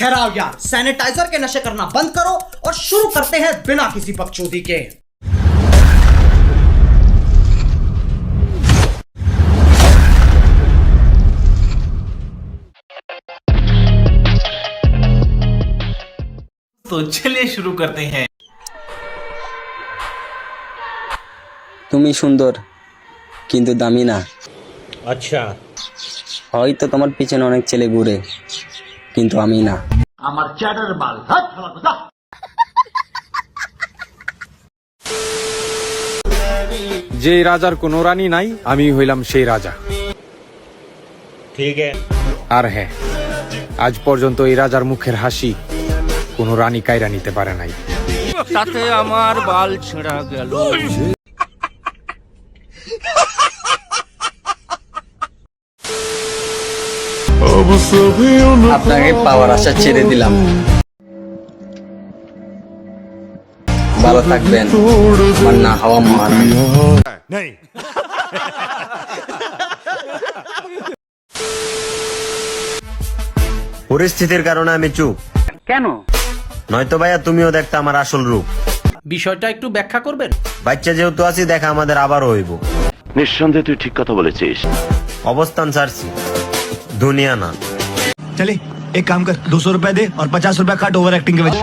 खैर आओ यार, सैनिटाइजर के नशे करना बंद करो और शुरू करते हैं बिना किसी बकचोदी के। तो चलिए शुरू करते हैं। তুমি সুন্দর কিন্তু দামি না। আচ্ছা, হয়তো তোমার পিছনে অনেক ছেলে ঘুরে কিন্তু আমি না। আমার চ্যাটার বাল হাত হালা কথা। যে রাজার কোনো রানী নাই, আমি হইলাম সেই রাজা। ঠিক আছে। আর হ্যাঁ, আজ পর্যন্ত এই রাজার মুখের হাসি কোনো রানী কায়রা নিতে পারে নাই। তাতে আমার বাল ছেঁড়া গেল। আপনাকে পাওয়ার আশা ছেড়ে দিলাম। ভালো থাকবেন, আমার না হওয়া মার। পরিস্থিতির কারণে আমি চুপ। কেন? নয়তো ভাইয়া তুমিও দেখতে আমার আসল রূপ। বিষয়টা একটু ব্যাখ্যা করবেন? বাচ্চা যেহেতু আছি, দেখা আমাদের আবারও হইব। নিঃসন্দেহে তুই ঠিক কথা বলেছিস। অবস্থান ছাড়ছি, দুনিয়া না। चले एक काम कर, 200 रुपए दे और 50 रुपए काट ओवर एक्टिंग के वजह।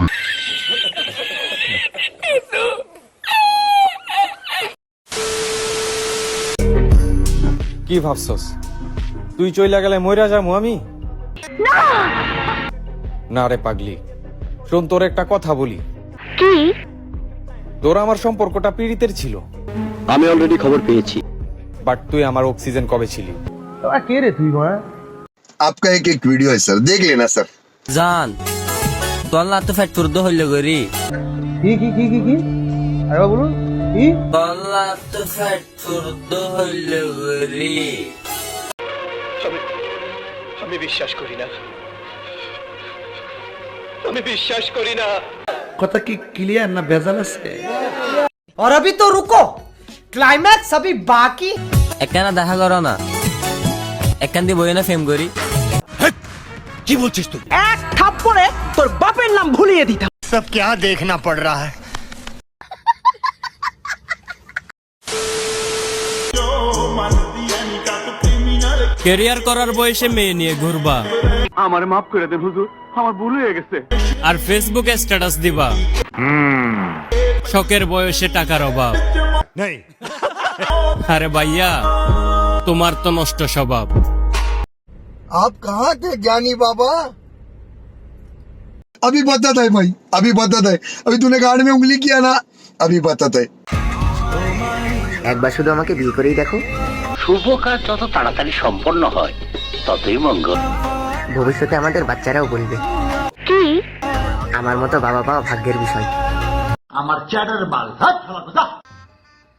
কি ভাবছস তুই চইলা গেলে মইরা যামু আমি? না রে পাগলি, শোন তোর একটা কথা বলি। কি? তোর আমার সম্পর্কটা পীড়িতের ছিল। আমি অলরেডি খবর পেয়েছি। বাট তুই আমার অক্সিজেন কবে ছিলি? आपका एक एक वीडियो है सर, देख लेना सर। জান তল্লা তো ফ্যাট তুর্দ হইল গরি। কি আরে বলুন কি? তল্লা তো ফ্যাট তুর্দ হইল গরি। আমি বিশ্বাস করি না, আমি বিশ্বাস করি না। কথা কি ক্লিয়ার না ভেজাল আছে? और अभी तो रुको, क्लाइमैक्स अभी बाकी। একখানা দেখা করো না, একখান দিয়ে বই না ফেম করি। কি বলছিস তুই? এক থাপ্পড়ে তোর বাপের নাম ভুলিয়ে দিতাম। सब क्या देखना पड़ रहा है? ক্যারিয়ার করার বয়সে মেয়ে নিয়ে ঘুরবা, আমার মাফ করে দেন হুজুর, আমার ভুল হয়ে গেছে। আর ফেসবুকে স্ট্যাটাস দিবা। শখের বয়সে টাকার অভাব। আরে ভাইয়া, তোমার তো নষ্ট স্বভাব। आप कहाँ थे ज्ञानी बाबा? अभी बताता है भाई, अभी बताता है। अभी तूने गाड़ में उंगली किया ना, अभी बताता है। একবার শুধু আমাকে বিয়ে করেই দেখো, শুভ কাজ যত তাড়াতাড়ি সম্পন্ন হয় ততই মঙ্গল। ভবিষ্যতে আমাদের বাচ্চারাও বলবে কি? আমার মতো বাবা পাওয়া ভাগ্যের বিষয়। আমার চ্যাটার বাল হাত হালা কথা।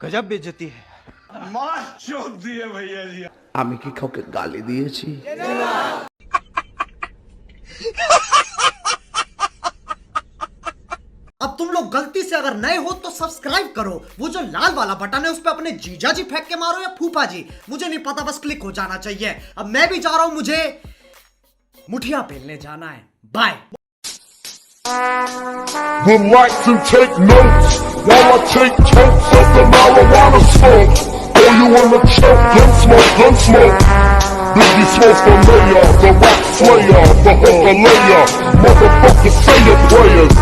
गजब बेइज्जती है। আমি কি কাউকে গালি দিয়েছি? अब तुम लोग गलती से अगर नए हो तो सब्सक्राइब करो, वो जो लाल वाला बटन है उस पे अपने जीजा जी फेंक के मारो या फूफा जी, मुझे नहीं पता, बस क्लिक हो जाना चाहिए। अब मैं भी जा रहा हूं, मुझे मुठिया पेलने जाना है। Bye. Would like to take notes while I take totes of the marijuana smoke. Oh, you wanna choke? Gun smoke, gun smoke. Biggie Smoke the mayor, the rap slayer, the hooker layer. Motherfucker, say your prayers.